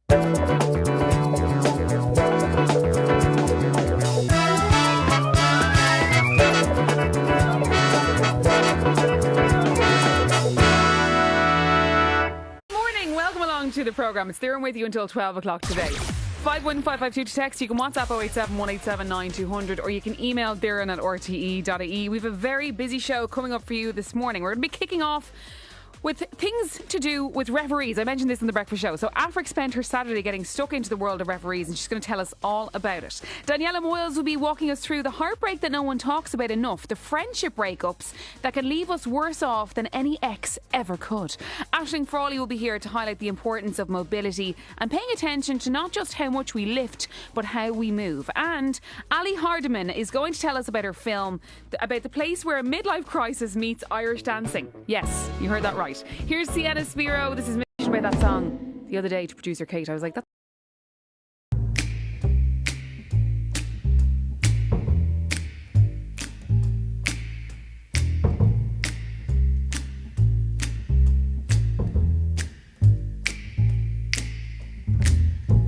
To the programme. It's there with you until 12 o'clock today. 51552 to text. You can WhatsApp 087 187 9200 or you can email Darren at rte.ie. We have a very busy show coming up for you this morning. We're going to be kicking off with things to do with referees. I mentioned this in the breakfast show. So Afric spent her Saturday getting stuck into the world of referees and she's going to tell us all about it. Daniela Moyles will be walking us through the heartbreak that no one talks about enough, the friendship breakups that can leave us worse off than any ex ever could. Aisling Frawley will be here to highlight the importance of mobility and paying attention to not just how much we lift but how we move. And Ali Hardiman is going to tell us about her film about the place where a midlife crisis meets Irish dancing. Yes, you heard that right. Here's Sienna Spiro. This is mentioned by that song the other day to producer Kate. I was like, that's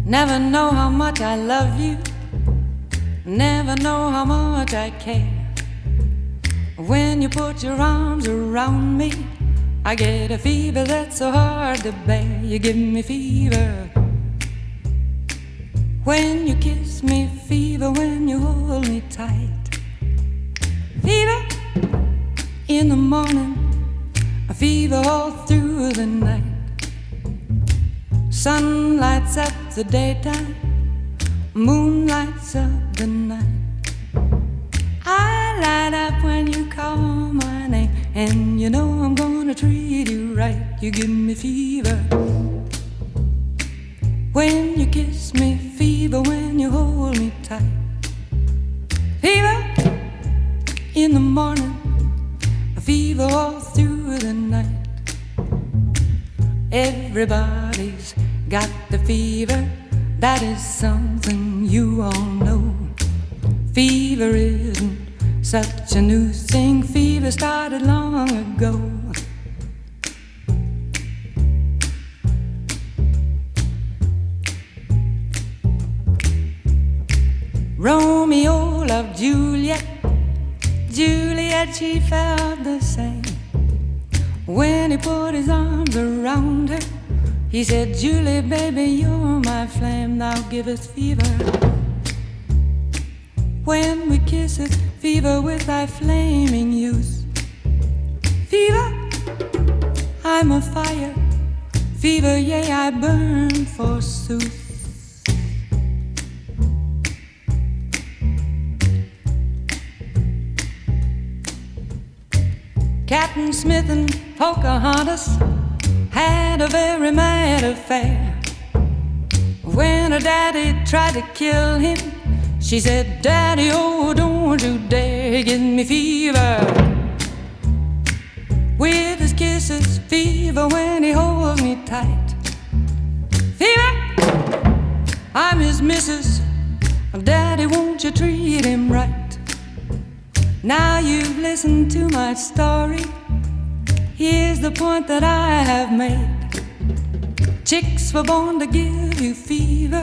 never know how much I love you, never know how much I care. When you put your arms around me, I get a fever that's so hard to bear. You give me fever when you kiss me, fever when you hold me tight. Fever in the morning, a fever all through the night. Sun lights up the daytime, moon lights up the night. I light up when you call my name, and you know I'm gonna treat you right. You give me fever when you kiss me, fever when you hold me tight. Fever in the morning, a fever all through the night. Everybody's got the fever, that is something you all know. Fever isn't such a new thing, fever started long ago. Romeo loved Juliet, Juliet she felt the same. When he put his arms around her, he said, Julie, baby, you're my flame, thou givest fever. When we kiss it, fever with thy flaming youth. Fever, I'm a fire, fever, yea, I burn forsooth. Captain Smith and Pocahontas had a very mad affair. When her daddy tried to kill him, she said, Daddy, oh, don't you dare give me fever. With his kisses, fever when he holds me tight. Fever, I'm his missus, Daddy, won't you treat him right? Now you've listened to my story, here's the point that I have made. Chicks were born to give you fever,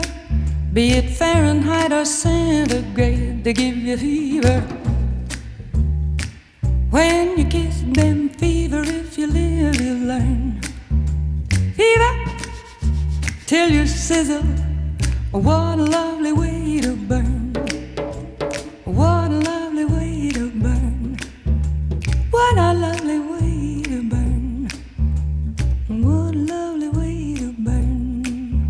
be it Fahrenheit or centigrade, they give you fever. When you kiss them, fever, if you live, you learn. Fever, till you sizzle, what a lovely way to burn. What a lovely way to burn. What a lovely way to burn. What a lovely way to burn.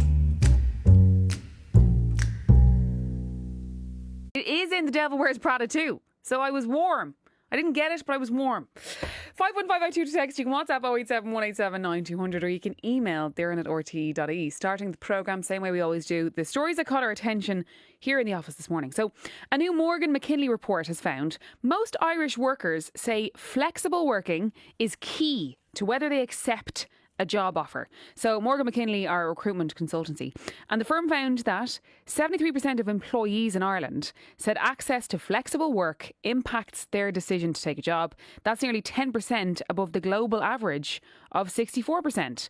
It is in The Devil Wears Prada too. So I was warm. I didn't get it, but I was warm. 51552 to text. You can WhatsApp 087 187 9200 or you can email Darren at rte.ie. Starting the programme, same way we always do, the stories that caught our attention here in the office this morning. So a new Morgan McKinley report has found most Irish workers say flexible working is key to whether they accept a job offer. So Morgan McKinley are a recruitment consultancy, and the firm found that 73% of employees in Ireland said access to flexible work impacts their decision to take a job. That's nearly 10% above the global average of 64%.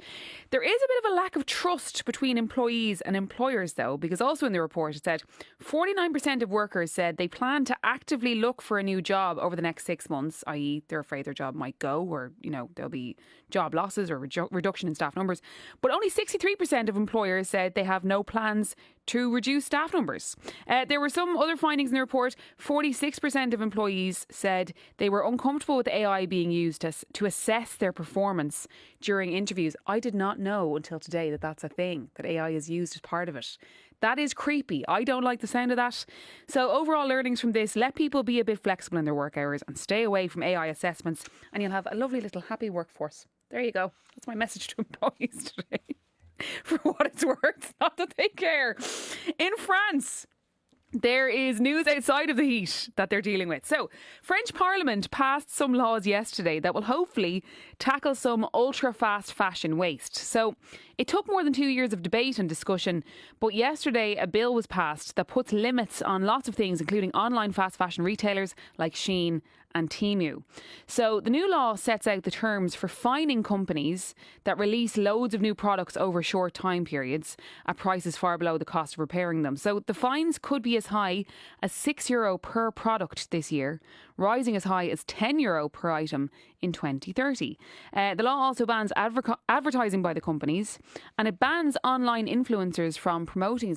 There is a bit of a lack of trust between employees and employers, though, because also in the report it said 49% of workers said they plan to actively look for a new job over the next 6 months, i.e. they're afraid their job might go, or, there'll be job losses or reduction in staff numbers. But only 63% of employers said they have no plans to reduce staff numbers. There were some other findings in the report. 46% of employees said they were uncomfortable with AI being used to assess their performance during interviews. I did not know until today that that's a thing, that AI is used as part of it. That is creepy. I don't like the sound of that. So overall learnings from this: let people be a bit flexible in their work hours and stay away from AI assessments, and you'll have a lovely little happy workforce. There you go. That's my message to employees today. For what it's worth, not that they care. In France, there is news outside of the heat that they're dealing with. So, French Parliament passed some laws yesterday that will hopefully tackle some ultra-fast fashion waste. So, it took more than 2 years of debate and discussion, but yesterday a bill was passed that puts limits on lots of things, including online fast fashion retailers like Shein and Temu. So the new law sets out the terms for fining companies that release loads of new products over short time periods at prices far below the cost of repairing them. So the fines could be as high as €6 per product this year, rising as high as €10 per item in 2030. The law also bans advertising by the companies, and it bans online influencers from promoting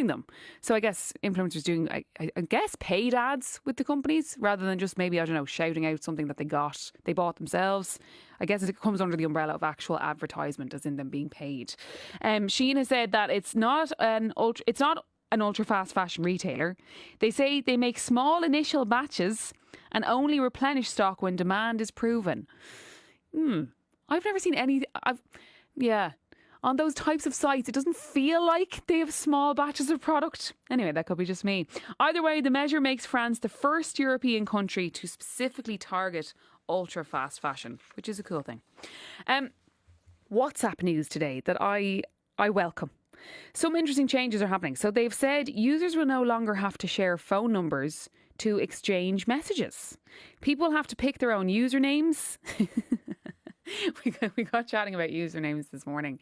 them. So I guess influencers doing, I guess, paid ads with the companies rather than just maybe, shouting out something that they bought themselves. I guess it comes under the umbrella of actual advertisement, as in them being paid. Shein has said that it's not an ultra fast fashion retailer. They say they make small initial batches and only replenish stock when demand is proven. I've never seen any. On those types of sites, it doesn't feel like they have small batches of product. Anyway, that could be just me. Either way, the measure makes France the first European country to specifically target ultra fast fashion, which is a cool thing. WhatsApp news today that I welcome. Some interesting changes are happening. So they've said users will no longer have to share phone numbers to exchange messages. People have to pick their own usernames. We got chatting about usernames this morning.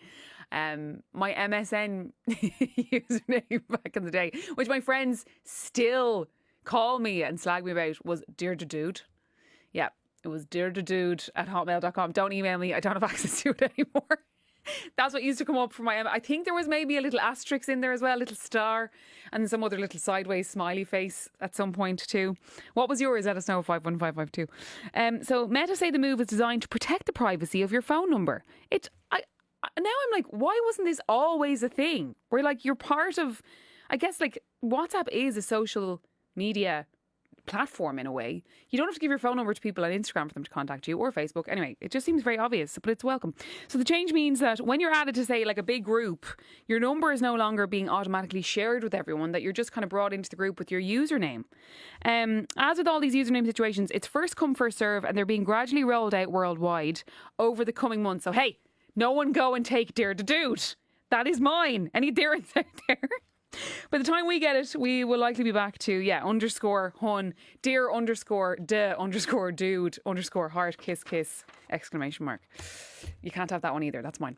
My MSN username back in the day, which my friends still call me and slag me about, was Dear the Dude. Yeah, it was dearthedude@hotmail.com. Don't email me. I don't have access to it anymore. That's what used to come up for my... I think there was maybe a little asterisk in there as well, a little star, and some other little sideways smiley face at some point too. What was yours? Let us know, 51552. So Meta say the move is designed to protect the privacy of your phone number. Now I'm like, why wasn't this always a thing? Where like you're part of... I guess like WhatsApp is a social media platform in a way. You don't have to give your phone number to people on Instagram for them to contact you, or Facebook. Anyway, it just seems very obvious, but it's welcome. So the change means that when you're added to, say, like a big group, your number is no longer being automatically shared with everyone, that you're just kind of brought into the group with your username. As with all these username situations, it's first come, first serve, and they're being gradually rolled out worldwide over the coming months. So hey, no one go and take Dear the Dude. That is mine. Any Dearens out there? By the time we get it, we will likely be back to, underscore hun, dear underscore de underscore dude underscore heart kiss kiss exclamation mark. You can't have that one either. That's mine.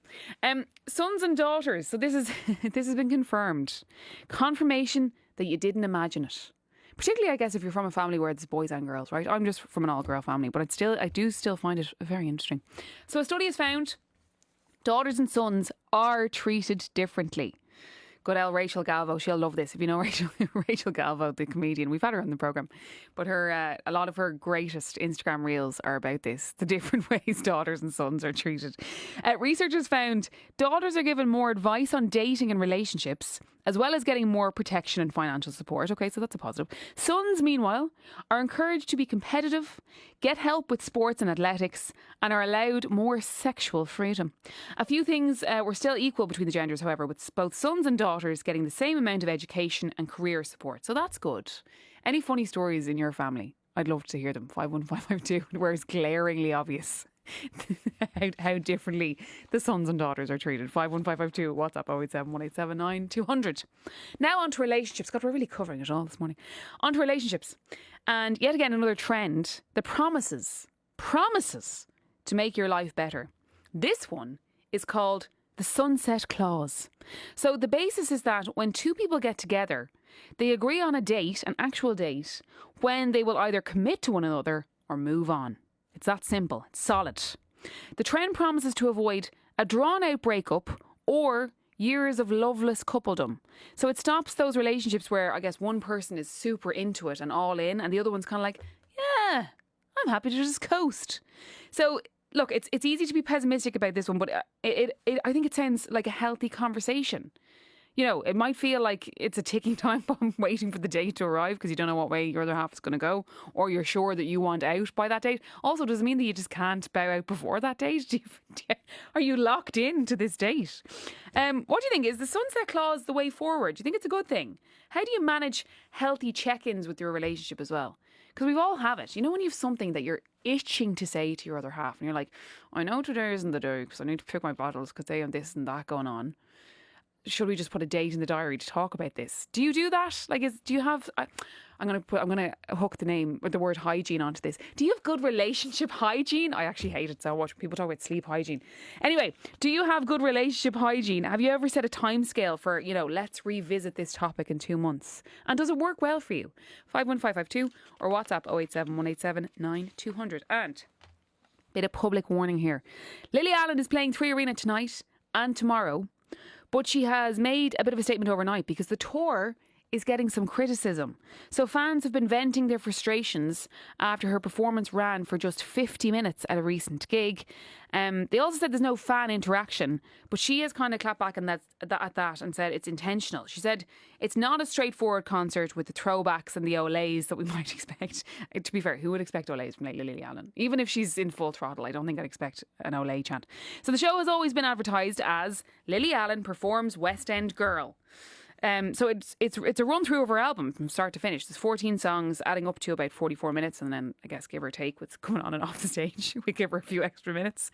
Sons and daughters. So this has been confirmed. Confirmation that you didn't imagine it. Particularly, I guess, if you're from a family where it's boys and girls, right? I'm just from an all-girl family, but I do still find it very interesting. So a study has found daughters and sons are treated differently. Good old Rachel Galvo, she'll love this. If you know Rachel Galvo, the comedian, we've had her on the programme, but a lot of her greatest Instagram reels are about this, the different ways daughters and sons are treated. Researchers found daughters are given more advice on dating and relationships, as well as getting more protection and financial support. Okay, so that's a positive. Sons, meanwhile, are encouraged to be competitive, get help with sports and athletics, and are allowed more sexual freedom. A few things were still equal between the genders, however, with both sons and daughters getting the same amount of education and career support. So that's good. Any funny stories in your family? I'd love to hear them. 51552, where it's glaringly obvious how differently the sons and daughters are treated. 51552, WhatsApp 087 1879 200. Now on to relationships. God, we're really covering it all this morning. On to relationships. And yet again, another trend. The promises to make your life better. This one is called the sunset clause. So the basis is that when two people get together, they agree on a date, an actual date, when they will either commit to one another or move on. It's that simple. It's solid. The trend promises to avoid a drawn-out breakup or years of loveless coupledom. So it stops those relationships where I guess one person is super into it and all in and the other one's kind of like, yeah, I'm happy to just coast. So look, it's easy to be pessimistic about this one, but I think it sounds like a healthy conversation. You know, it might feel like it's a ticking time bomb waiting for the date to arrive because you don't know what way your other half is going to go, or you're sure that you want out by that date. Also, does it mean that you just can't bow out before that date? Are you locked into this date? What do you think? Is the sunset clause the way forward? Do you think it's a good thing? How do you manage healthy check-ins with your relationship as well? Because we all have it. You know, when you have something that you're itching to say to your other half and you're like, I know today isn't the day because I need to pick my battles because they have this and that going on. Should we just put a date in the diary to talk about this? Do you do that? Like, do you have? I'm gonna hook the name or the word hygiene onto this. Do you have good relationship hygiene? I actually hate it so much when people talk about sleep hygiene. Anyway, do you have good relationship hygiene? Have you ever set a time scale for, you know, let's revisit this topic in 2 months? And does it work well for you? 51552 or WhatsApp 087 187 9200. And bit of public warning here. Lily Allen is playing Three Arena tonight and tomorrow. But she has made a bit of a statement overnight because the tour is getting some criticism. So fans have been venting their frustrations after her performance ran for just 50 minutes at a recent gig. They also said there's no fan interaction, but she has kind of clapped back at that and said it's intentional. She said it's not a straightforward concert with the throwbacks and the Olays that we might expect. To be fair, who would expect Olays from Lily Allen? Even if she's in full throttle, I don't think I'd expect an Olay chant. So the show has always been advertised as Lily Allen performs West End Girl. So it's a run through of her album from start to finish. There's 14 songs adding up to about 44 minutes, and then I guess give or take what's going on and off the stage, we give her a few extra minutes.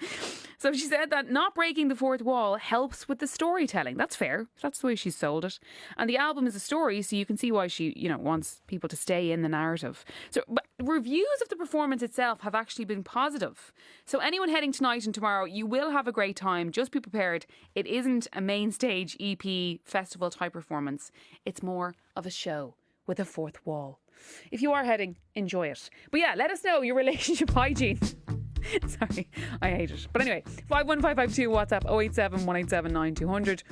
So she said that not breaking the fourth wall helps with the storytelling. That's fair. That's the way she's sold it. And the album is a story, so you can see why she, you know, wants people to stay in the narrative. So but reviews of the performance itself have actually been positive. So anyone heading tonight and tomorrow, you will have a great time. Just be prepared. It isn't a main stage EP festival type performance. It's more of a show with a fourth wall. If you are heading, enjoy it. But yeah, let us know your relationship hygiene. Sorry, I hate it. But anyway, 51552 WhatsApp 087 187 9200.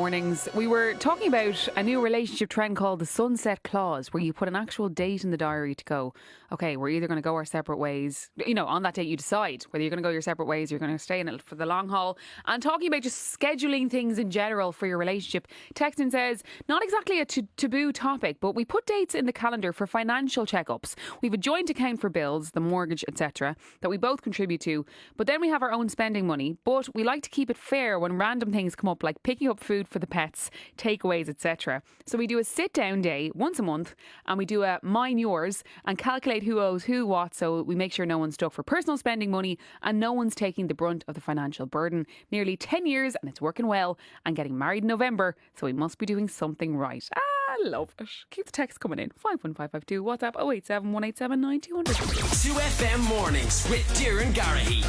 mornings. We were talking about a new relationship trend called the sunset clause, where you put an actual date in the diary to go, okay, we're either going to go our separate ways. You know, on that date you decide whether you're going to go your separate ways, you're going to stay in it for the long haul. And talking about just scheduling things in general for your relationship. Texton says, not exactly a taboo topic, but we put dates in the calendar for financial checkups. We have a joint account for bills, the mortgage, etc., that we both contribute to, but then we have our own spending money. But we like to keep it fair when random things come up, like picking up food for the pets, takeaways, etc. So we do a sit down day once a month, and we do a mine yours and calculate who owes who what, so we make sure no one's stuck for personal spending money and no one's taking the brunt of the financial burden. Nearly 10 years and it's working well, and getting married in November, so we must be doing something right. I love it. Keep the text coming in. 51552 WhatsApp 087 187 9200. 2FM Mornings with Darren Garrahy.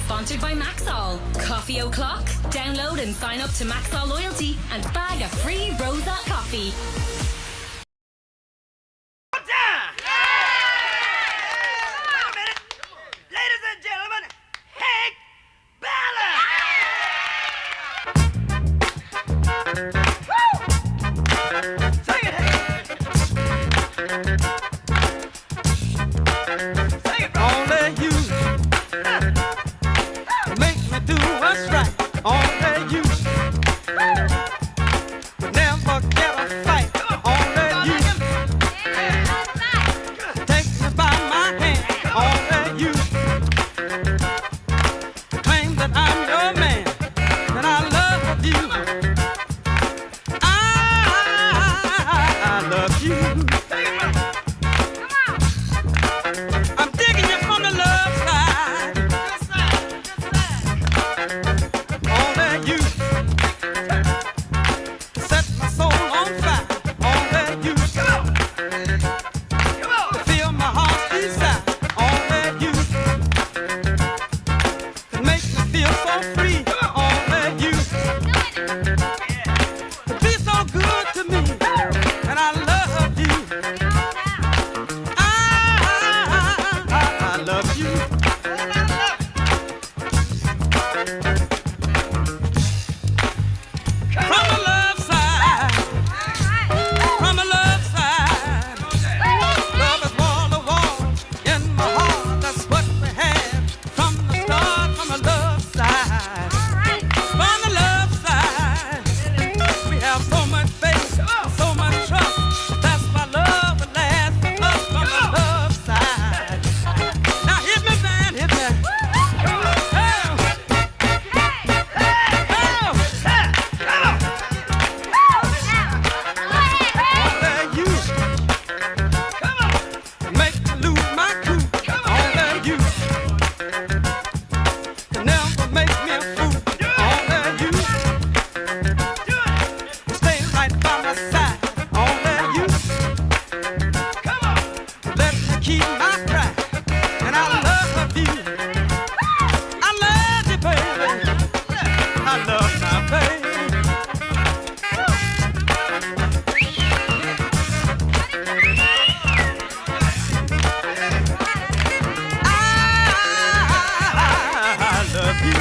Sponsored by Maxol. Coffee O'Clock. Download and sign up to Maxol Loyalty and bag a free Rosa coffee. Ladies and gentlemen, Hank Ballard! Sing it, Hank! Sing it, bro! Only you make me do what's right. Only you would never get a fight. Only you take me by my hand. Only you claim that I'm your man, that I love you. I love you. I'm digging you from the love side. Only you set my soul on fire. Only you feel my heart's desire. Only you can make me feel so free. Only you to be so good to me, and I love you. I love you. From a love side, from a love side, love is wall to wall in my heart. That's what we had from the start. From a love side, from the love side, we have so much faith, so much trust. That's why love will last for us. From the love side. Now hit me, man, hit me. Only you make me lose my cool. Only you can never make me a fool. Only you stay right by my side. Only you let me keep my pride. And I love you. I love you, baby. I love my baby. I love you.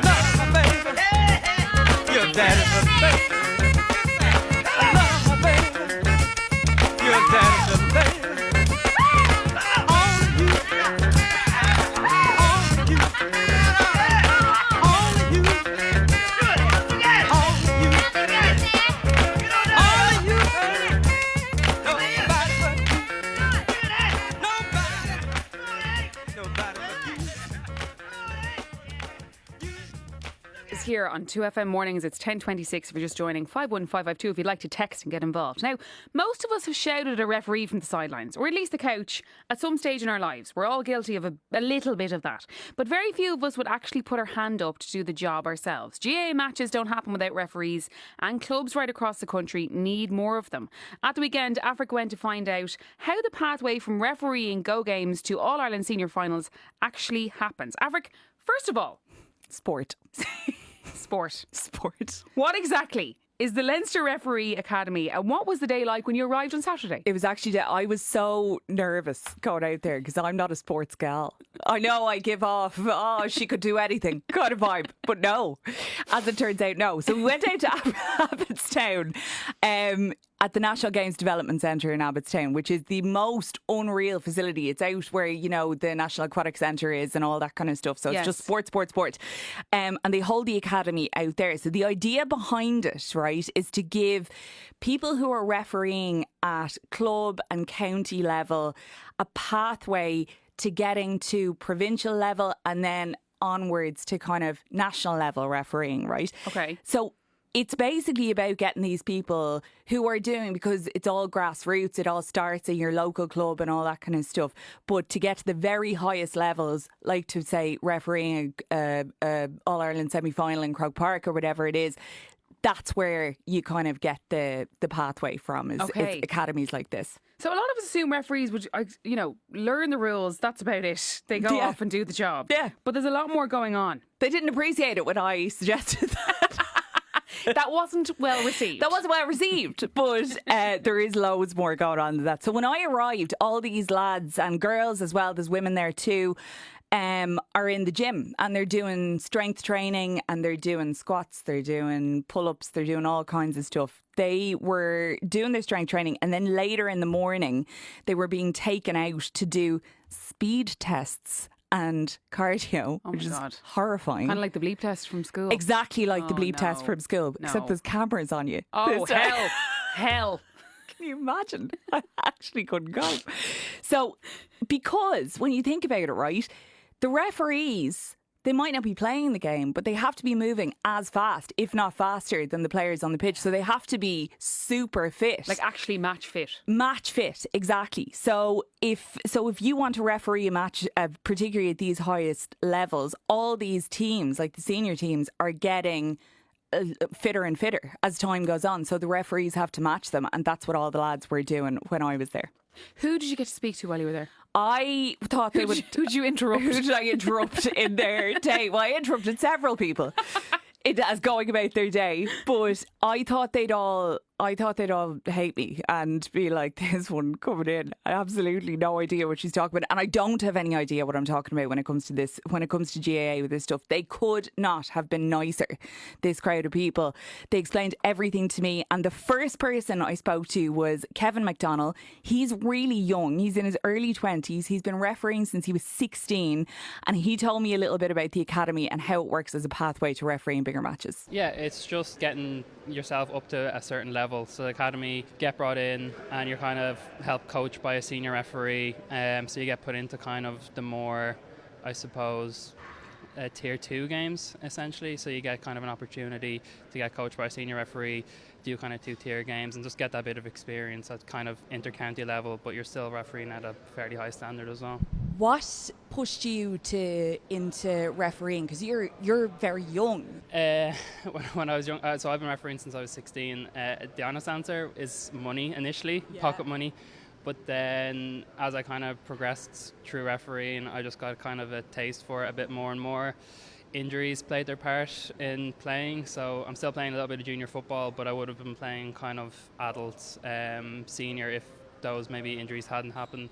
Love my baby. Your daddy's a baby. I love my baby. Your daddy's a baby. Only you. Only you. Only you. Only you. Only you. Nobody but you. Nobody but you. Is here on 2FM Mornings. It's 10:26 if you're just joining. 51552 if you'd like to text and get involved. Now, most of us have shouted at a referee from the sidelines, or at least the couch, at some stage in our lives. We're all guilty of a little bit of that. But very few of us would actually put our hand up to do the job ourselves. GAA matches don't happen without referees, and clubs right across the country need more of them. At the weekend, Africa went to find out how the pathway from refereeing Go Games to All-Ireland Senior Finals actually happens. Africa, first of all, sport. Sport. What exactly is the Leinster Referee Academy. And what was the day like when you arrived on Saturday? It was actually, I was so nervous going out there because I'm not a sports gal. I know I give off, she could do anything kind of vibe, but no, as it turns out, no. So we went out to Abbottstown at the National Games Development Centre in Abbottstown, which is the most unreal facility. It's out where, you know, the National Aquatic Centre is and all that kind of stuff. So Yes. it's just sport. And they hold the academy out there. So the idea behind it, right, is to give people who are refereeing at club and county level a pathway to getting to provincial level and then onwards to kind of national level refereeing, right? Okay. So it's basically about getting these people who are doing, because it's all grassroots, it all starts in your local club and all that kind of stuff. But to get to the very highest levels, like to say refereeing a All-Ireland semi-final in Croke Park or whatever it is, that's where you kind of get the pathway from, is Okay. it's academies like this. So a lot of us assume referees would, you know, learn the rules. That's about it. They go Yeah. off and do the job. Yeah. But there's a lot more going on. They didn't appreciate it when I suggested that. That wasn't well received. That wasn't well received, but there is loads more going on than that. So when I arrived, all these lads and girls as well, there's women there too, are in the gym and they're doing strength training and they're doing squats, they're doing pull-ups, they're doing all kinds of stuff. They were doing their strength training and then later in the morning they were being taken out to do speed tests and cardio, Oh which my is God. horrifying. Kind of like the bleep test from school. Exactly like the Oh, bleep test no. from school, No. except there's cameras on you. Oh, There's- hell. Hell. Can you imagine? I actually couldn't go. So, because when you think about it, right, the referees, they might not be playing the game, but they have to be moving as fast, if not faster, than the players on the pitch. So they have to be super fit. Like actually match fit. Match fit, exactly. So if you want to referee a match, particularly at these highest levels, all these teams, like the senior teams, are getting fitter and fitter as time goes on. So the referees have to match them, and that's what all the lads were doing when I was there. Who did you get to speak to while you were there? I thought they would. Who'd you interrupt? Who did I interrupt in their day? Well, I interrupted several people as going about their day, but I thought they'd all hate me and be like, this one coming in, I have absolutely no idea what she's talking about, and I don't have any idea what I'm talking about when it comes to this, when it comes to GAA with this stuff. They could not have been nicer, this crowd of people. They explained everything to me, and the first person I spoke to was Kevin McDonnell. He's really young, he's in his early 20s, he's been refereeing since he was 16, and he told me a little bit about the academy and how it works as a pathway to refereeing bigger matches. Yeah, it's just getting yourself up to a certain level. So the academy get brought in and you're kind of helped coach by a senior referee. So you get put into kind of the more, I suppose, tier 2 games essentially. So you get kind of an opportunity to get coached by a senior referee, do kind of 2-tier games and just get that bit of experience at kind of inter-county level, but you're still refereeing at a fairly high standard as well. What pushed you into refereeing? Because you're very young. When I was young, so I've been refereeing since I was 16. The honest answer is money initially, pocket money. But then as I kind of progressed through refereeing, I just got kind of a taste for it a bit more and more. Injuries played their part in playing, so I'm still playing a little bit of junior football, but I would have been playing kind of adult, senior if those maybe injuries hadn't happened.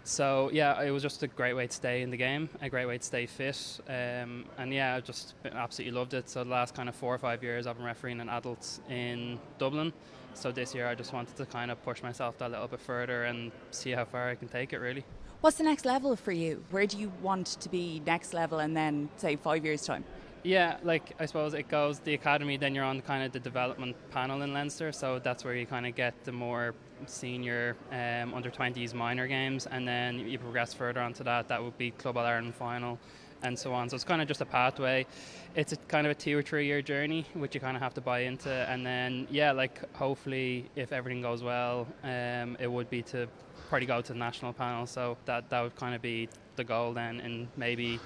So yeah, it was just a great way to stay in the game, a great way to stay fit, and yeah, I just absolutely loved it. So the last kind of 4 or 5 years I've been refereeing in adults in Dublin. So this year I just wanted to kind of push myself that little bit further and see how far I can take it really. What's the next level for you? Where do you want to be next level and then, say, 5 years' time? Yeah, like I suppose it goes the academy, then you're on kind of the development panel in Leinster, so that's where you kind of get the more senior under 20s minor games, and then you progress further onto that would be Club All-Ireland final and so on. So it's kind of just a pathway. It's a kind of a 2 or 3 year journey which you kind of have to buy into, and then yeah, like hopefully if everything goes well, it would be to probably go to the national panel, so that would kind of be the goal then in maybe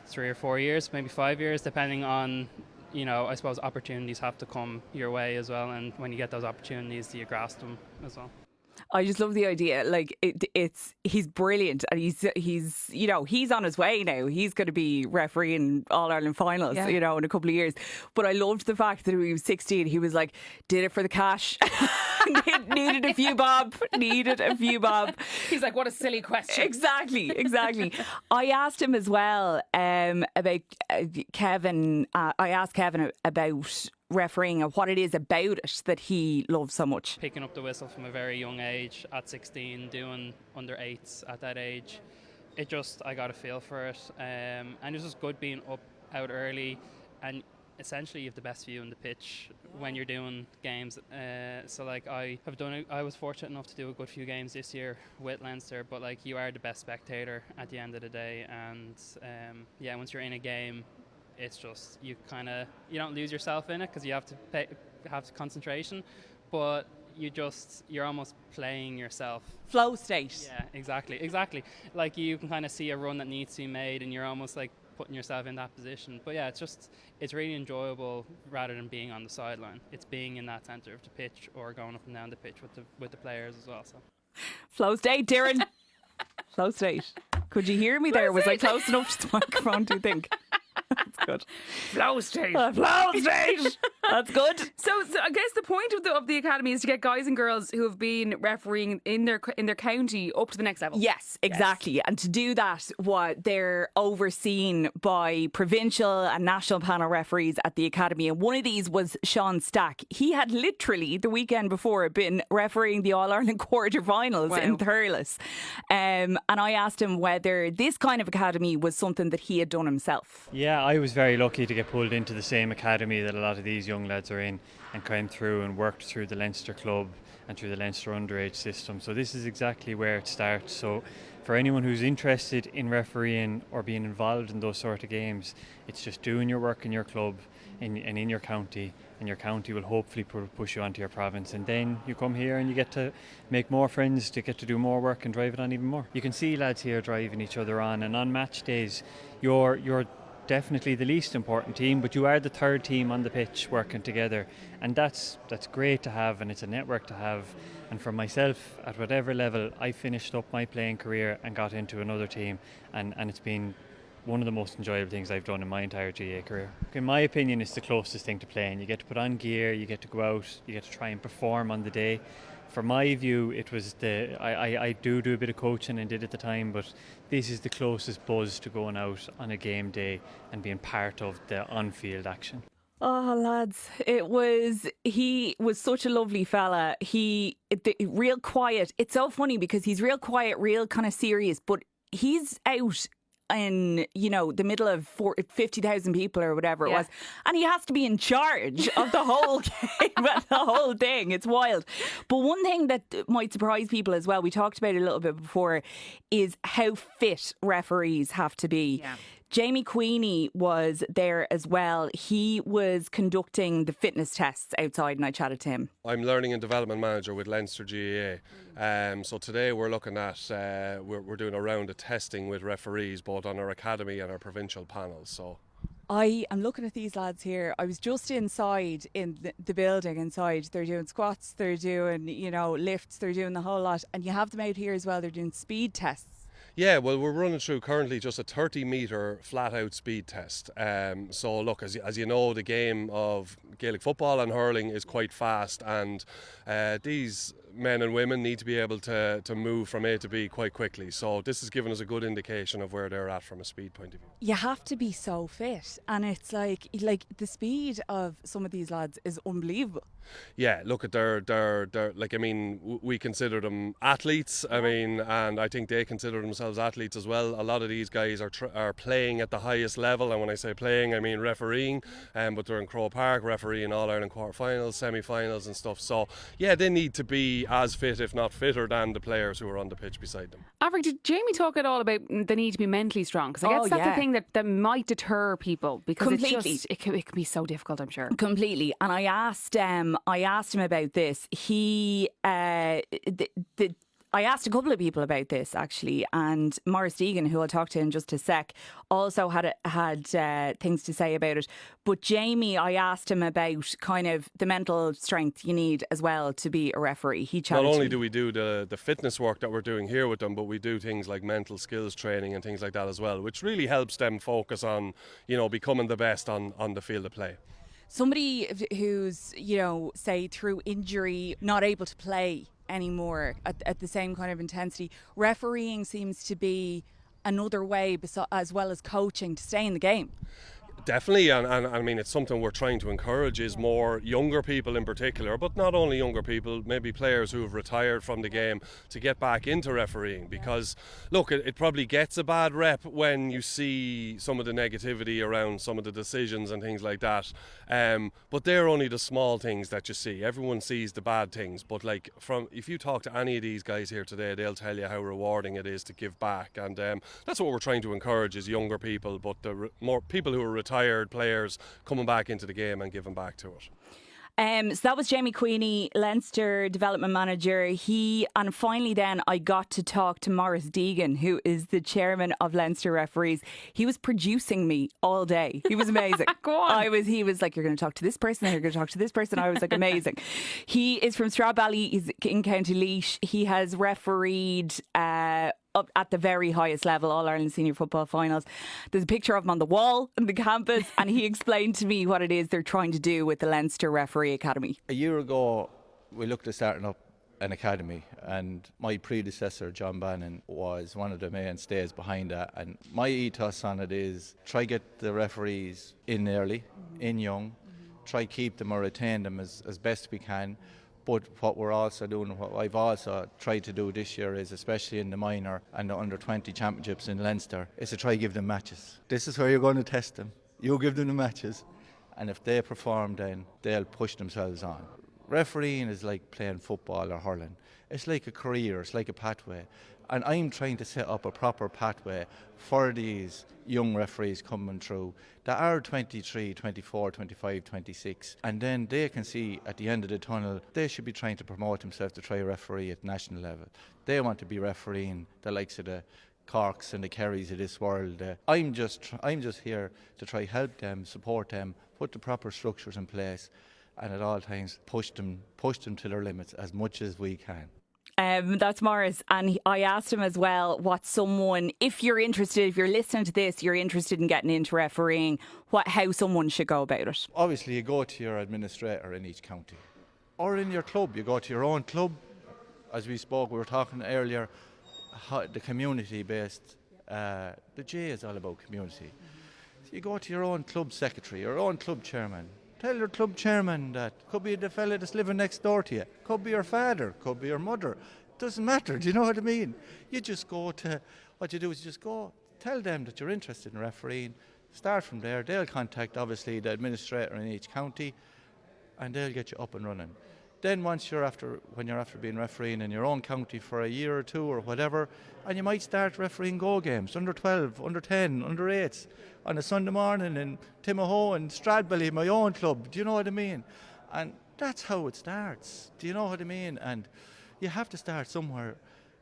3 or 4 years, maybe 5 years, depending on, you know, I suppose opportunities have to come your way as well, and when you get those opportunities, you grasp them as well. I just love the idea. Like he's brilliant, and he's you know, he's on his way now. He's going to be refereeing All Ireland finals, Yeah. you know, in a couple of years. But I loved the fact that when he was 16, he was like, did it for the cash. Needed a few bob. Needed a few bob. He's like, what a silly question. Exactly. I asked him as well about Kevin. I asked Kevin about refereeing and what it is about it that he loves so much. Picking up the whistle from a very young age at 16, doing under 8s at that age, I got a feel for it, and it was just good being out early, and essentially you have the best view on the pitch when you're doing games. So like I was fortunate enough to do a good few games this year with Leinster, but like you are the best spectator at the end of the day, and once you're in a game, it's just you don't lose yourself in it because you have to have concentration, but you're almost playing yourself. Flow state. Yeah, exactly. Like you can kind of see a run that needs to be made, and you're almost like putting yourself in that position. But yeah, it's really enjoyable rather than being on the sideline. It's being in that centre of the pitch or going up and down the pitch with the players as well. So Flow state, Darren. Flow state. Could you hear me there? Was I close enough to the microphone, do you think? That's good. Flow state. Flow state. That's good. So I guess the point of the academy is to get guys and girls who have been refereeing in their county up to the next level. Yes, exactly. And to do that, they're overseen by provincial and national panel referees at the academy. And one of these was Sean Stack. He had literally the weekend before been refereeing the All Ireland quarterfinals in Thurles. And I asked him whether this kind of academy was something that he had done himself. Yeah, I was very lucky to get pulled into the same academy that a lot of these young lads are in, and came through and worked through the Leinster club and through the Leinster underage system. So this is exactly where it starts. So for anyone who's interested in refereeing or being involved in those sort of games, it's just doing your work in your club and in your county, and your county will hopefully push you onto your province, and then you come here and you get to make more friends, to get to do more work and drive it on even more. You can see lads here driving each other on, and on match days you're definitely the least important team, but you are the third team on the pitch working together, and that's great to have, and it's a network to have. And for myself, at whatever level, I finished up my playing career and got into another team, and it's been one of the most enjoyable things I've done in my entire GA career. In my opinion, it's the closest thing to playing. You get to put on gear, you get to go out, you get to try and perform on the day. For my view, it was I do a bit of coaching and did at the time, but this is the closest buzz to going out on a game day and being part of the on-field action. Oh, lads, he was such a lovely fella. Real quiet. It's so funny because he's real quiet, real kind of serious, but he's out in, you know, the middle of 50,000 people or whatever it was, and he has to be in charge of the whole game and the whole thing. It's wild. But one thing that might surprise people as well, we talked about it a little bit before, is how fit referees have to be. Yeah. Jamie Queenie was there as well. He was conducting the fitness tests outside, and I chatted to him. I'm Learning and Development Manager with Leinster GAA. So today we're looking at, we're doing a round of testing with referees, both on our academy and our provincial panels. So I am looking at these lads here. I was just inside in the building inside. They're doing squats, they're doing, you know, lifts, they're doing the whole lot. And you have them out here as well. They're doing speed tests. Yeah, well, we're running through currently just a 30-metre flat-out speed test. So, look, as you know, the game of Gaelic football and hurling is quite fast, and these men and women need to be able to move from A to B quite quickly. So this has given us a good indication of where they're at from a speed point of view. You have to be so fit, and it's like the speed of some of these lads is unbelievable. Yeah, look at they're like, I mean, we consider them athletes. I mean, and I think they consider themselves athletes as well. A lot of these guys are playing at the highest level, and when I say playing, I mean refereeing. But they're in Croke Park refereeing All Ireland quarterfinals, semi-finals, and stuff. So yeah, they need to be as fit, if not fitter, than the players who are on the pitch beside them. Avril, did Jamie talk at all about the need to be mentally strong? Because I guess that's the thing that might deter people, because it can be so difficult, I'm sure. Completely. And I asked him about this. I asked a couple of people about this actually, and Maurice Deegan, who I'll talk to in just a sec, also had things to say about it. But Jamie, I asked him about kind of the mental strength you need as well to be a referee. He challenged Not only me. do we do the fitness work that we're doing here with them, but we do things like mental skills training and things like that as well, which really helps them focus on, becoming the best on the field of play. Somebody who's, say through injury, not able to play anymore at the same kind of intensity, refereeing seems to be another way, as well as coaching, to stay in the game. Definitely, and I mean, it's something we're trying to encourage is more younger people in particular, but not only younger people, maybe players who have retired from the game, to get back into refereeing, because look, it probably gets a bad rep when you see some of the negativity around some of the decisions and things like that, but they're only the small things that you see. Everyone sees the bad things, but if you talk to any of these guys here today, they'll tell you how rewarding it is to give back, and that's what we're trying to encourage is younger people, but the more people who are retired players coming back into the game and giving back to it. So that was Jamie Queenie, Leinster Development Manager. And finally then I got to talk to Maurice Deegan, who is the chairman of Leinster Referees. He was producing me all day. He was amazing. Go on. He was like, you're going to talk to this person, then you're going to talk to this person. I was like, amazing. He is from Stradbally. He's in County Laois. He has refereed up at the very highest level, All-Ireland Senior Football Finals. There's a picture of him on the wall on the campus, and he explained to me what it is they're trying to do with the Leinster Referee Academy. A year ago, we looked at starting up an academy, and my predecessor, John Bannon, was one of the mainstays behind that. And my ethos on it is try get the referees in early, in young, try keep them or retain them as best we can. But what we're also doing, what I've also tried to do this year is, especially in the minor and the under-20 championships in Leinster, is to try give them matches. This is where you're going to test them. You give them the matches, and if they perform, then they'll push themselves on. Refereeing is like playing football or hurling. It's like a career, it's like a pathway. And I'm trying to set up a proper pathway for these young referees coming through that are 23, 24, 25, 26. And then they can see at the end of the tunnel, they should be trying to promote themselves to try referee at national level. They want to be refereeing the likes of the Corks and the Kerrys of this world. I'm just here to try help them, support them, put the proper structures in place, and at all times push them to their limits as much as we can. That's Maurice, and I asked him as well what someone, if you're listening to this, you're interested in getting into refereeing, how someone should go about it. Obviously, you go to your administrator in each county, or in your club. You go to your own club. As we were talking earlier, the community-based, the J is all about community. So you go to your own club secretary, your own club chairman. Tell your club chairman that. Could be the fella that's living next door to you. Could be your father. Could be your mother. Doesn't matter. Do you know what I mean? You just go to, what you do is you just go, tell them that you're interested in refereeing. Start from there. They'll contact, obviously, the administrator in each county, and they'll get you up and running. Then when you're after being refereeing in your own county for a year or two or whatever, and you might start refereeing go games, under 12, under 10, under 8s, on a Sunday morning in Timahoe and Stradbally, my own club. Do you know what I mean? And that's how it starts. Do you know what I mean? And you have to start somewhere.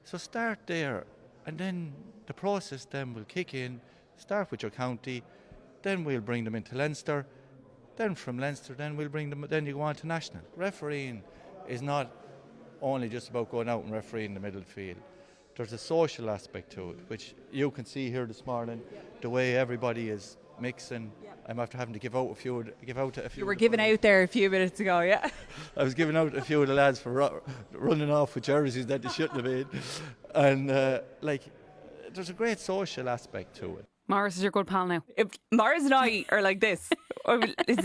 So start there, and then the process then will kick in. Start with your county, then we'll bring them into Leinster. Then from Leinster, then we'll bring them. Then you go on to national. Refereeing is not only just about going out and refereeing the middle field. There's a social aspect to it, which you can see here this morning. The way everybody is mixing. I'm after having to give out a few. You were giving out there a few minutes ago, yeah. I was giving out a few of the lads for running off with jerseys that they shouldn't have been, and there's a great social aspect to it. Maurice is your good pal now. Maurice and I are like this.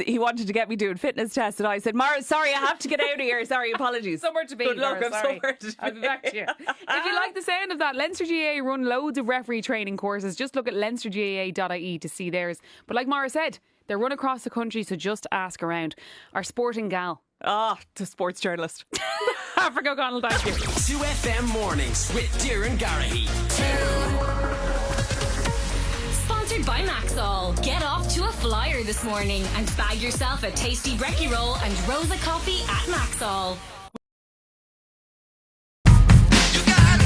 He wanted to get me doing fitness tests, and I said, Maurice, sorry, I have to get out of here. Sorry, apologies. Somewhere to be. Good luck, Maurice, I'm sorry. somewhere to be. I'll be back to you. If you like the sound of that, Leinster GAA run loads of referee training courses. Just look at leinstergaa.ie to see theirs. But like Maurice said, they're run across the country, so just ask around. Our sporting gal. The sports journalist. Africa O'Connell, thank you. 2FM Mornings with Doireann Garrahy. Sponsored by Maxall. Get off to a flyer this morning and bag yourself a tasty brekkie roll and Rosa coffee at Maxall. You got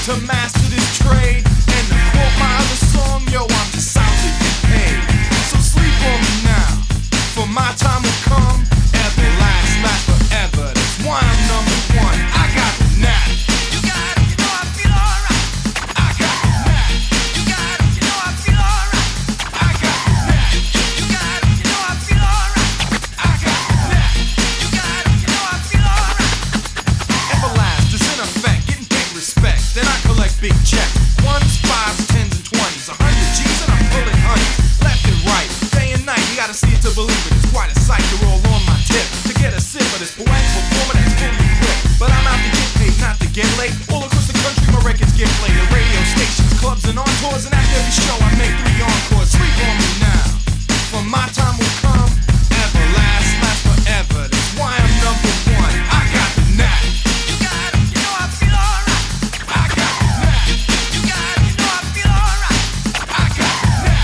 to master this trade. And to quote my other song, yo, I'm just out to get paid. So sleep on me now, for my time will come. Ever last forever. That's why I'm number one. I got the knack. You got it, you know I feel alright. I got the knack. You got it, you know I feel alright. I got the knack. You got it, you know I feel alright. I got the knack. You got it, you know I feel alright. Everlast is in effect, getting big respect. Then I collect big checks. Ones, fives, tens, and 20s. 100 G's and I'm pulling honey. Left and right, day and night. You gotta see it to believe it. It's quite a sight to roll on my tip. To get a sip of this poetic performer that's fully equipped. But I'm out to get paid, not to get late. All across the country, my records get played. At radio stations, clubs, and on tours. And after every show, I make 3 encores. Sleep on me now, for my time will come. Everlast, last forever. That's why I'm number one. I got the knack. You got it, you know I feel alright. I got the knack. You got it, you know I feel alright. I got the knack.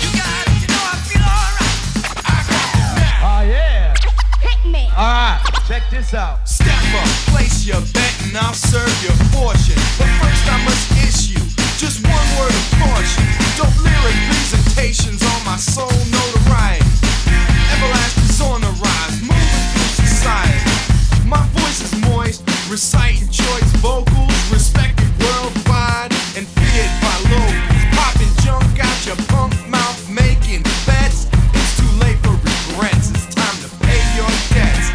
You got it, you know I feel alright. I got the knack. Oh, yeah. Hit me. All right, check this out. Step up, place your bet, and I'll serve your portion. But first I must issue just one word of caution. Dope lyric presentations on my soul notoriety. Everlast is on the rise, moving through society. My voice is moist, reciting choice vocals, respected worldwide and feared by locals. Popping junk out your punk mouth, making bets. It's too late for regrets. It's time to pay your debts.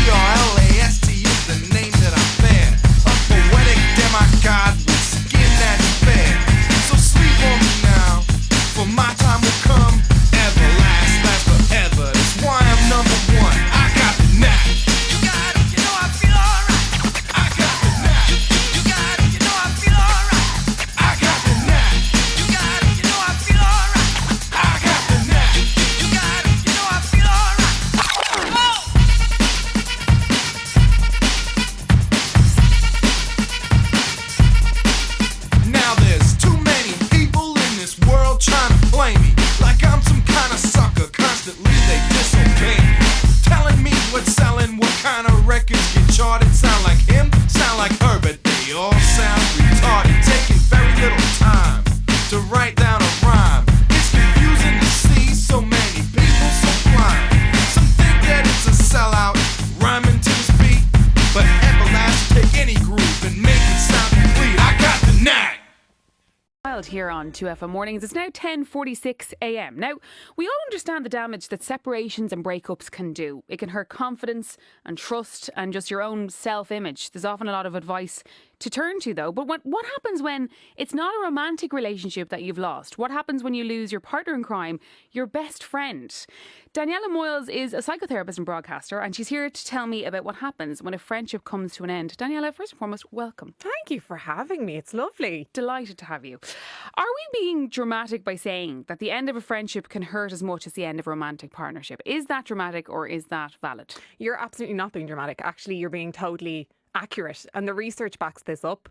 EVERLAST is the name that I bear. A poetic demigod with skin that's fair. So sleep on me now, for my time will come. Everlast, last forever. That's why I'm number one. I got the knack. You got it, you know I feel alright. I got the knack. You got it, you know I feel alright. I got the knack. You got it, you know I feel alright. I got the knack. You got it, you know I feel alright. Now there's too many people in this world trying to play me like I'm some kind of sucker. Constantly they disobey me, telling me what's selling, what kind of records get charted. Sound like him, sound like her, but they all sound retarded. Taking very little time to write down a rhyme. It's confusing to see so many people so blind. Some think that it's a sellout, rhyming to this beat, but Everlast take any groove and make it sound complete. I got the knack. Wild here on 2FM Mornings. It's now 10:46 a.m. Now, we all understand the damage that separations and breakups can do. It can hurt confidence and trust and just your own self-image. There's often a lot of advice to turn to, though. But what happens when it's not a romantic relationship that you've lost? What happens when you lose your partner in crime, your best friend? Daniela Moyles is a psychotherapist and broadcaster, and she's here to tell me about what happens when a friendship comes to an end. Daniela, first and foremost, welcome. Thank you for having me. It's lovely. Delighted to have you. Are we being dramatic by saying that the end of a friendship can hurt as much as the end of a romantic partnership? Is that dramatic or is that valid? You're absolutely not being dramatic. Actually, you're being totally accurate. And the research backs this up.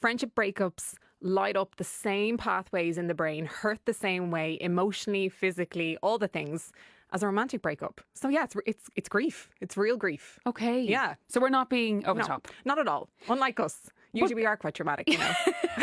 Friendship breakups light up the same pathways in the brain, hurt the same way, emotionally, physically, all the things, as a romantic breakup. So yeah, it's grief. It's real grief. Okay. Yeah. So we're not being over the top. Not at all. Unlike us. Usually we are quite dramatic, you know.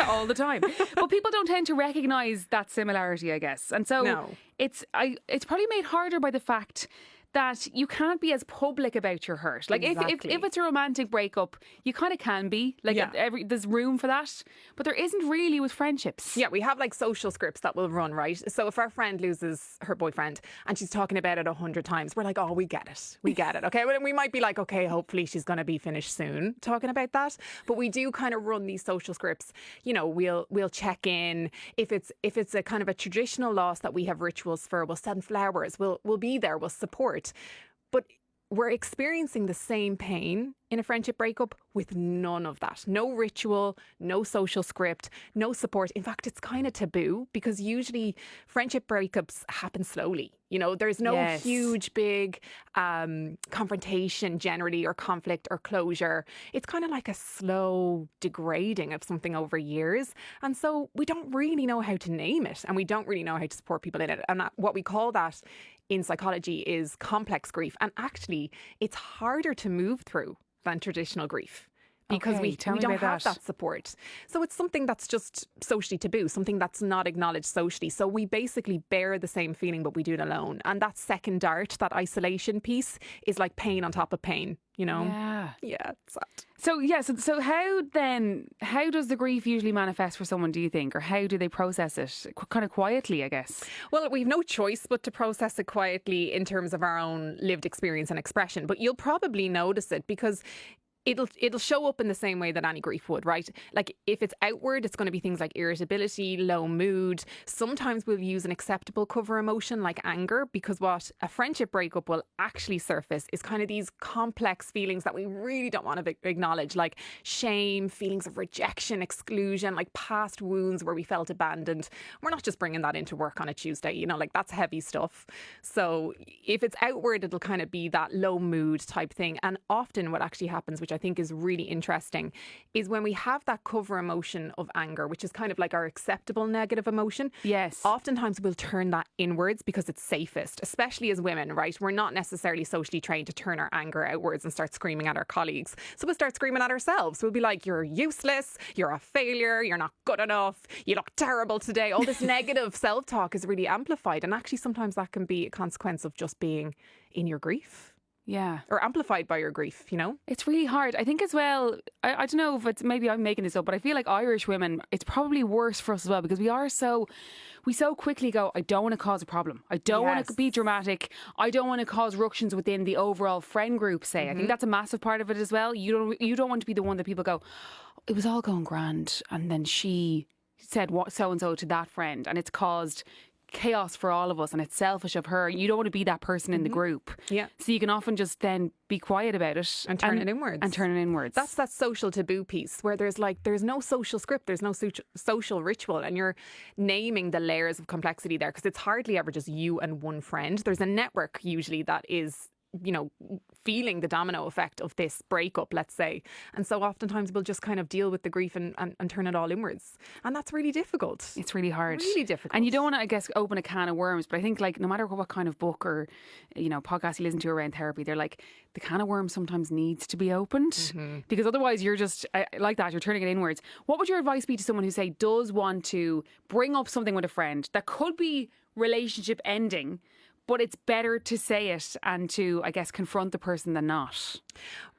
All the time. But people don't tend to recognise that similarity, I guess. And so No. it's probably made harder by the fact that you can't be as public about your hurt. Like Exactly. if it's a romantic breakup, you kind of can be. Like Yeah. there's room for that. But there isn't really with friendships. Yeah, we have like social scripts that will run, right? So if our friend loses her boyfriend and she's talking about it 100 times, we're like, oh, we get it. We get it. Okay. Well, we might be like, okay, hopefully she's going to be finished soon talking about that. But we do kind of run these social scripts. You know, we'll check in. If it's a kind of a traditional loss that we have rituals for, we'll send flowers. We'll be there. We'll support. But we're experiencing the same pain in a friendship breakup with none of that. No ritual, no social script, no support. In fact, it's kind of taboo because usually friendship breakups happen slowly. You know, there's no Yes. huge, big confrontation generally or conflict or closure. It's kind of like a slow degrading of something over years. And so we don't really know how to name it and we don't really know how to support people in it. And what we call that in psychology is complex grief. And actually, it's harder to move through than traditional grief because Okay, we tell me don't about have that. that support. So it's something that's just socially taboo, something that's not acknowledged socially. So we basically bear the same feeling, but we do it alone. And that second dart, that isolation piece, is like pain on top of pain, you know? Yeah. It's sad. So how does the grief usually manifest for someone, do you think? Or how do they process it? Kind of quietly, I guess. Well, we've no choice but to process it quietly in terms of our own lived experience and expression. But you'll probably notice it because it'll show up in the same way that any grief would, right? Like if it's outward, it's going to be things like irritability, low mood. Sometimes we'll use an acceptable cover emotion like anger, because what a friendship breakup will actually surface is kind of these complex feelings that we really don't want to acknowledge, like shame, feelings of rejection, exclusion, like past wounds where we felt abandoned. We're not just bringing that into work on a Tuesday, you know, like that's heavy stuff. So if it's outward, it'll kind of be that low mood type thing. And often what actually happens, which I think is really interesting, is when we have that cover emotion of anger, which is kind of like our acceptable negative emotion. Yes. Oftentimes we'll turn that inwards because it's safest, especially as women, right? We're not necessarily socially trained to turn our anger outwards and start screaming at our colleagues. So we'll start screaming at ourselves. We'll be like, you're useless, you're a failure, you're not good enough, you look terrible today. All this negative self-talk is really amplified. And actually sometimes that can be a consequence of just being in your grief. Yeah. Or amplified by your grief, you know? It's really hard. I think as well, I don't know if it's, maybe I'm making this up, but I feel like Irish women, it's probably worse for us as well, because we so quickly go, I don't want to cause a problem. I don't want to be dramatic. I don't want to cause ructions within the overall friend group, say. I think that's a massive part of it as well. You don't want to be the one that people go, it was all going grand, and then she said what so-and-so to that friend, and it's caused chaos for all of us, and it's selfish of her. You don't want to be that person in the group. Yeah. So you can often just then be quiet about it And turn it inwards. And turn it inwards. That's that social taboo piece where there's no social script, there's no social ritual, and you're naming the layers of complexity there, because it's hardly ever just you and one friend. There's a network usually that is, you know, feeling the domino effect of this breakup, let's say. And so oftentimes we'll just kind of deal with the grief and turn it all inwards. And that's really difficult. It's really hard. Really difficult. And you don't want to, I guess, open a can of worms. But I think, like, no matter what kind of book or, you know, podcast you listen to around therapy, they're like, the can of worms sometimes needs to be opened. Because otherwise you're just, like that, you're turning it inwards. What would your advice be to someone who, say, does want to bring up something with a friend that could be relationship ending, but it's better to say it and to, I guess, confront the person than not?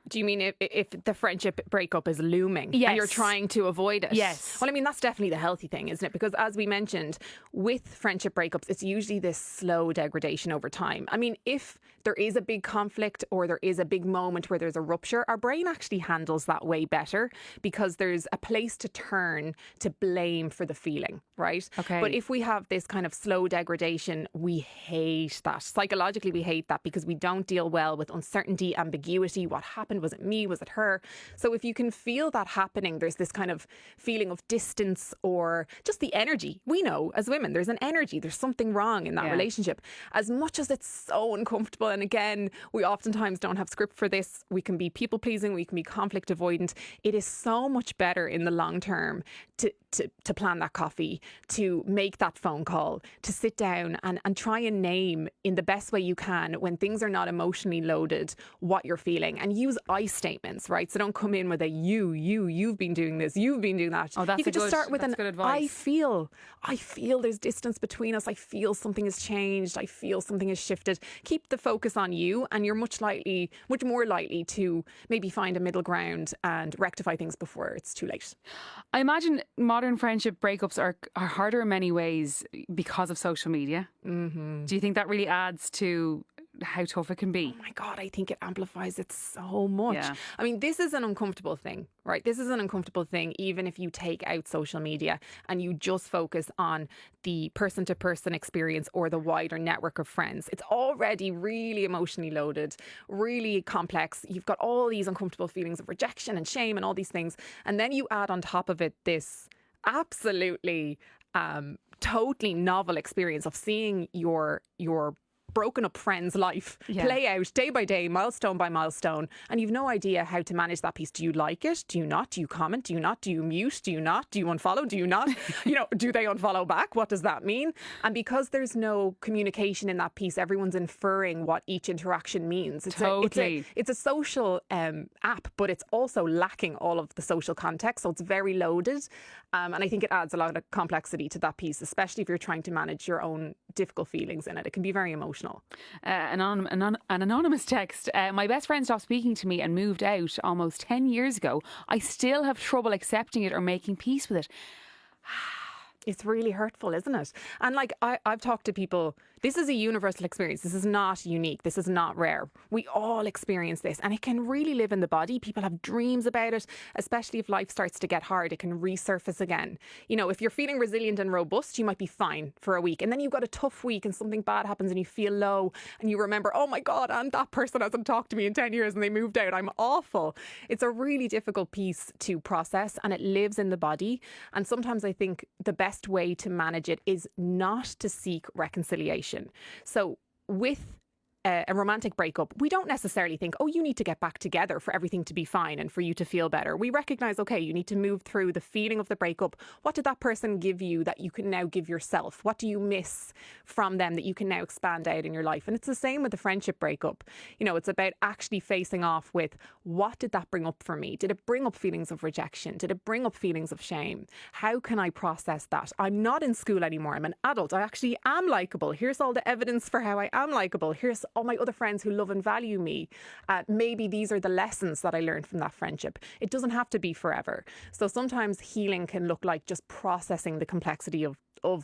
Do you mean if the friendship breakup is looming Yes. and you're trying to avoid it? Yes. Well, I mean, that's definitely the healthy thing, isn't it? Because as we mentioned, with friendship breakups, it's usually this slow degradation over time. I mean, if there is a big conflict or there is a big moment where there's a rupture, our brain actually handles that way better because there's a place to turn to blame for the feeling, right? Okay. But if we have this kind of slow degradation, we hate that. Psychologically, we hate that because we don't deal well with uncertainty, ambiguity. What happened? Was it me? Was it her? So if you can feel that happening, there's this kind of feeling of distance or just the energy. We know as women, there's an energy. There's something wrong in that relationship. As much as it's so uncomfortable, and again, we oftentimes don't have script for this. We can be people pleasing. We can be conflict avoidant. It is so much better in the long term to plan that coffee, to make that phone call, to sit down and try and name in the best way you can when things are not emotionally loaded what you're feeling, and use I statements, right? So don't come in with a you've been doing this, you've been doing that. Oh, that's you could just start with that's an good advice. I feel there's distance between us. I feel something has changed. I feel something has shifted. Keep the focus on you, and you're much more likely to maybe find a middle ground and rectify things before it's too late. I imagine modern friendship breakups are harder in many ways because of social media. Mm-hmm. Do you think that really adds to how tough it can be? Oh my God, I think it amplifies it so much. Yeah. I mean, this is an uncomfortable thing, right? This is an uncomfortable thing, even if you take out social media and you just focus on the person-to-person experience or the wider network of friends. It's already really emotionally loaded, really complex. You've got all these uncomfortable feelings of rejection and shame and all these things. And then you add on top of it this absolutely totally novel experience of seeing your broken up friend's life play out day by day, milestone by milestone, and you've no idea how to manage that piece. Do you like it? Do you not? Do you comment? Do you not? Do you mute? Do you not? Do you unfollow? Do you not? Do they unfollow back? What does that mean? And because there's no communication in that piece, everyone's inferring what each interaction means. It's a social app, but it's also lacking all of the social context, so it's very loaded. And I think it adds a lot of complexity to that piece, especially if you're trying to manage your own difficult feelings in it. It can be very emotional. An anonymous text. My best friend stopped speaking to me and moved out almost 10 years ago. I still have trouble accepting it or making peace with it. It's really hurtful, isn't it? And like I've talked to people, this is a universal experience. This is not unique. This is not rare. We all experience this, and it can really live in the body. People have dreams about it, especially if life starts to get hard. It can resurface again. If you're feeling resilient and robust, you might be fine for a week, and then you've got a tough week and something bad happens and you feel low and you remember, oh my God, and that person hasn't talked to me in 10 years and they moved out. I'm awful. It's a really difficult piece to process, and it lives in the body. And sometimes I think the best way to manage it is not to seek reconciliation. So with a romantic breakup, we don't necessarily think, oh, you need to get back together for everything to be fine and for you to feel better. We recognise, okay, you need to move through the feeling of the breakup. What did that person give you that you can now give yourself? What do you miss from them that you can now expand out in your life? And it's the same with the friendship breakup. It's about actually facing off with, what did that bring up for me? Did it bring up feelings of rejection? Did it bring up feelings of shame? How can I process that? I'm not in school anymore. I'm an adult. I actually am likeable. Here's all the evidence for how I am likeable. Here's all my other friends who love and value me. Maybe these are the lessons that I learned from that friendship. It doesn't have to be forever. So sometimes healing can look like just processing the complexity of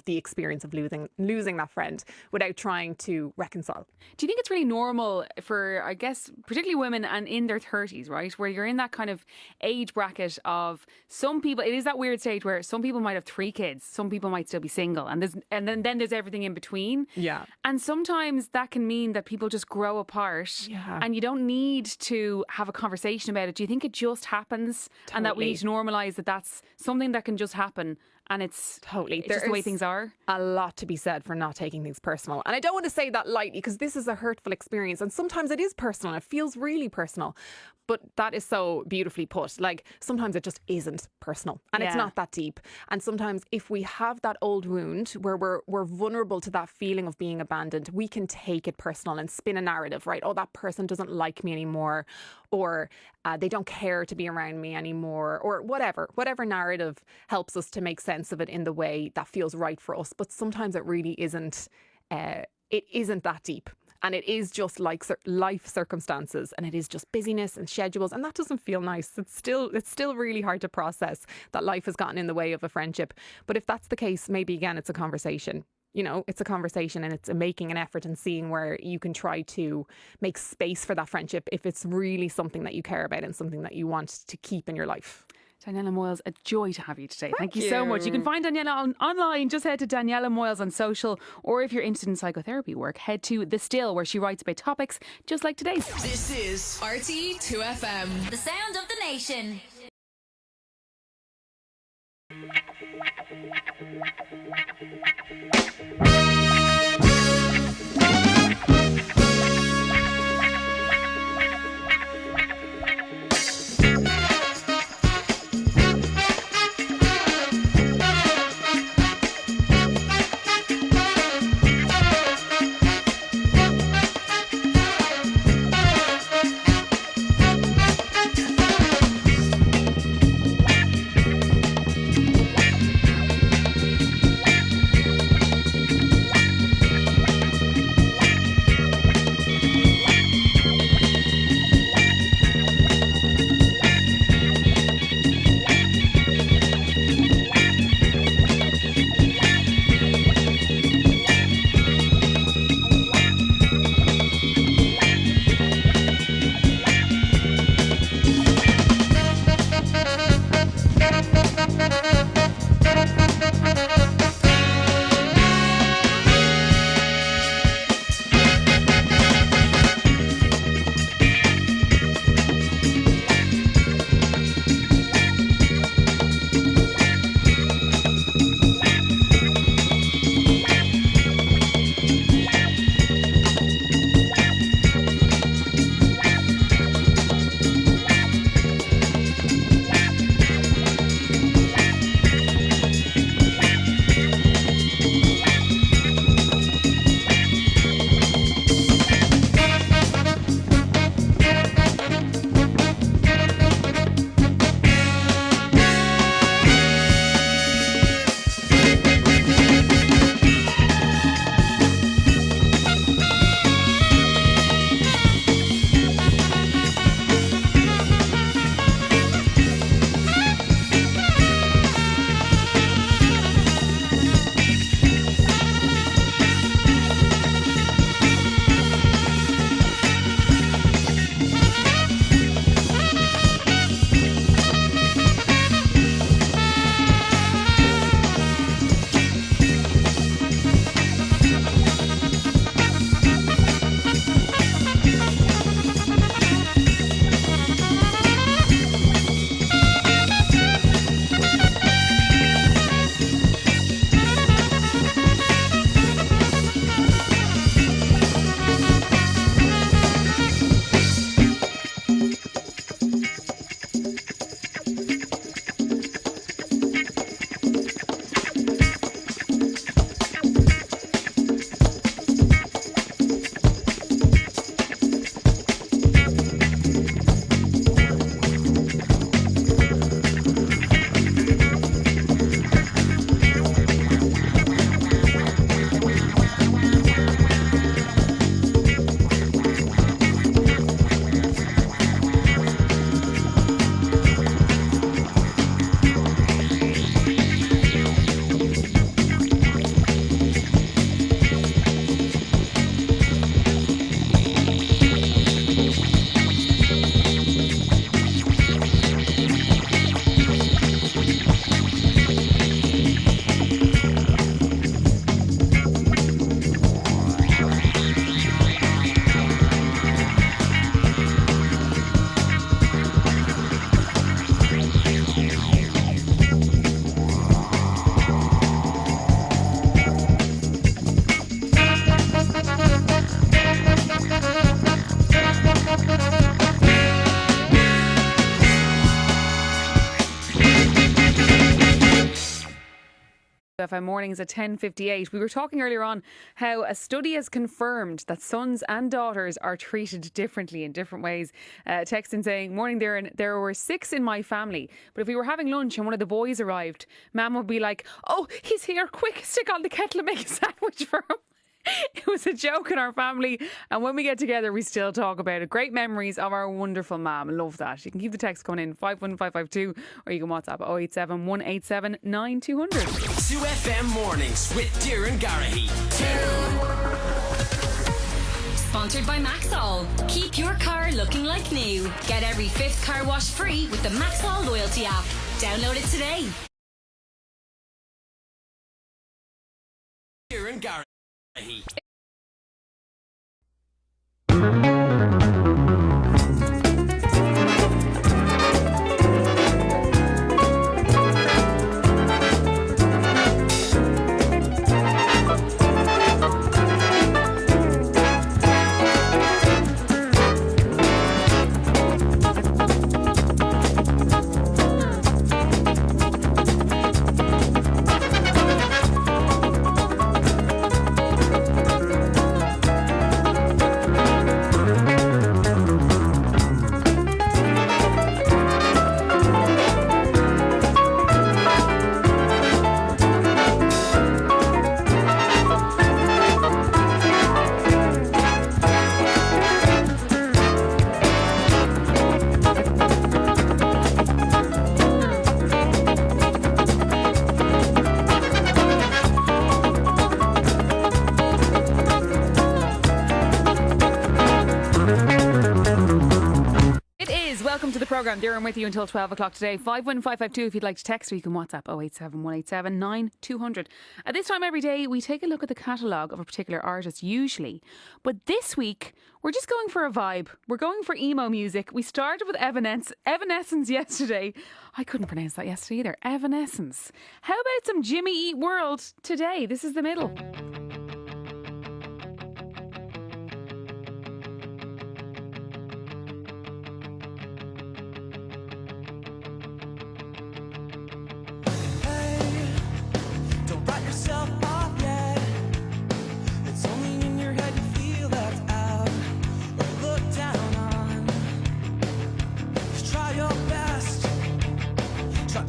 the experience of losing that friend without trying to reconcile. Do you think it's really normal for, I guess, particularly women and in their 30s, right, where you're in that kind of age bracket of some people, it is that weird stage where some people might have 3 kids, some people might still be single, and then there's everything in between. Yeah. And sometimes that can mean that people just grow apart, and you don't need to have a conversation about it. Do you think it just happens, and that we need to normalise that that's something that can just happen? And it's just the way things are. A lot to be said for not taking things personal. And I don't want to say that lightly, because this is a hurtful experience. And sometimes it is personal. It feels really personal. But that is so beautifully put. Like, sometimes it just isn't personal. And it's not that deep. And sometimes if we have that old wound where we're vulnerable to that feeling of being abandoned, we can take it personal and spin a narrative, right? Oh, that person doesn't like me anymore. Or they don't care to be around me anymore. Or whatever narrative helps us to make sense of it in the way that feels right for us. But sometimes it really isn't. It isn't that deep. And it is just like life circumstances, and it is just busyness and schedules, and that doesn't feel nice. It's still really hard to process that life has gotten in the way of a friendship. But if that's the case, maybe again it's a conversation. It's a conversation, and it's making an effort and seeing where you can try to make space for that friendship if it's really something that you care about and something that you want to keep in your life. Daniela Moyles, a joy to have you today. Thank you so much. You can find Daniela online. Just head to Daniela Moyles on social, or if you're interested in psychotherapy work, head to The Still, where she writes about topics just like today's. This is RTE 2FM, the sound of the nation. FM mornings at 10:58. We were talking earlier on how a study has confirmed that sons and daughters are treated differently in different ways. Texting saying, "Morning, Darren. There were 6 in my family, but if we were having lunch and one of the boys arrived, Mum would be like, 'Oh, he's here! Quick, stick on the kettle and make a sandwich for him.'" It was a joke in our family, and when we get together we still talk about it. Great memories of our wonderful mum. Love that. You can keep the text coming in 51552, or you can WhatsApp 087 187 9200. 2FM mornings with Darren Garrahy. Sponsored by Maxol. Keep your car looking like new. Get every 5th car wash free with the Maxol loyalty app. Download it today. Darren Garrahy. Programme. Darren with you until 12 o'clock today. 51552 if you'd like to text, or you can WhatsApp 087 187 9200. At this time every day we take a look at the catalogue of a particular artist usually, but this week we're just going for a vibe. We're going for emo music. We started with Evanescence yesterday. I couldn't pronounce that yesterday either. Evanescence. How about some Jimmy Eat World today? This is the middle.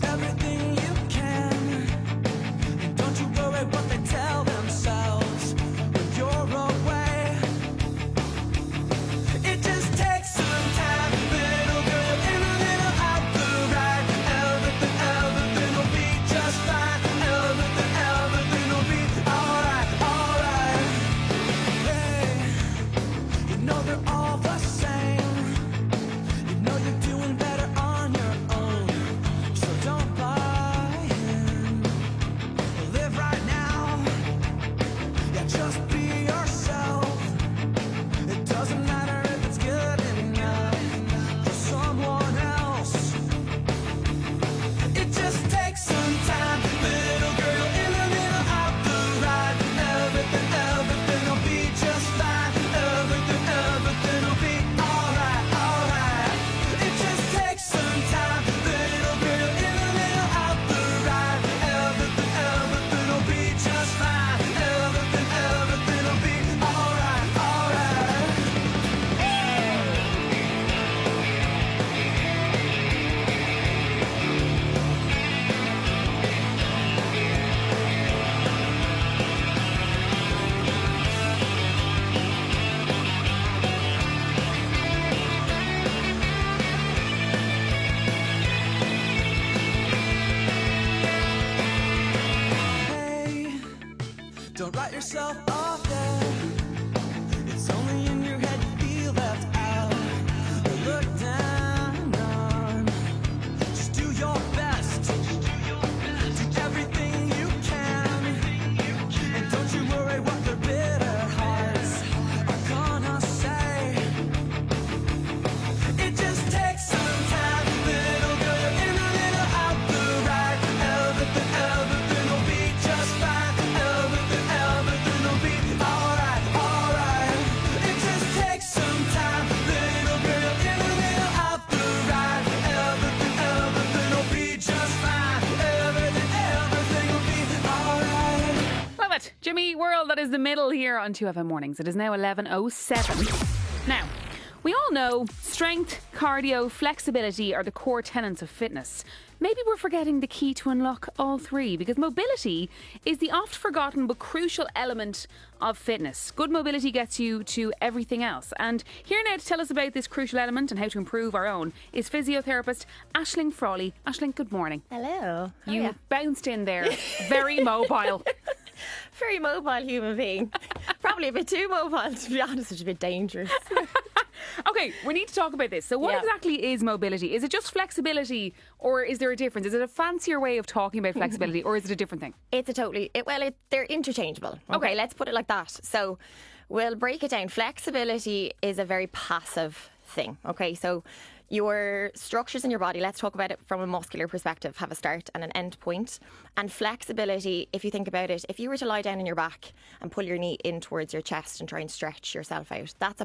Everything you can, and don't you worry what they tell themselves. Don't write yourself off there. It's only in your head you feel left out or looked down on. Just do your best. Do everything you can. And don't you worry what their bitter hearts are gonna say. It just takes some time, little girl. You're in a little out the right. Everything will be just fine. Everything will be alright. Jimmy World, that is the middle here on 2FM Mornings. It is now 11:07. Now, we all know strength, cardio, flexibility are the core tenets of fitness. Maybe we're forgetting the key to unlock all three, because mobility is the oft forgotten but crucial element of fitness. Good mobility gets you to everything else. And here now to tell us about this crucial element and how to improve our own is physiotherapist Aisling Frawley. Aisling, good morning. Hello. You bounced in there, very mobile. Very mobile human being. Probably a bit too mobile, to be honest, it's a bit dangerous. Okay, we need to talk about this. So what exactly is mobility? Is it just flexibility, or is there a difference? Is it a fancier way of talking about flexibility, or is it a different thing? It's a totally, they're interchangeable. Okay, let's put it like that. So we'll break it down. Flexibility is a very passive thing. Okay, so your structures in your body, let's talk about it from a muscular perspective, have a start and an end point. And flexibility, if you think about it, if you were to lie down on your back and pull your knee in towards your chest and try and stretch yourself out, that's a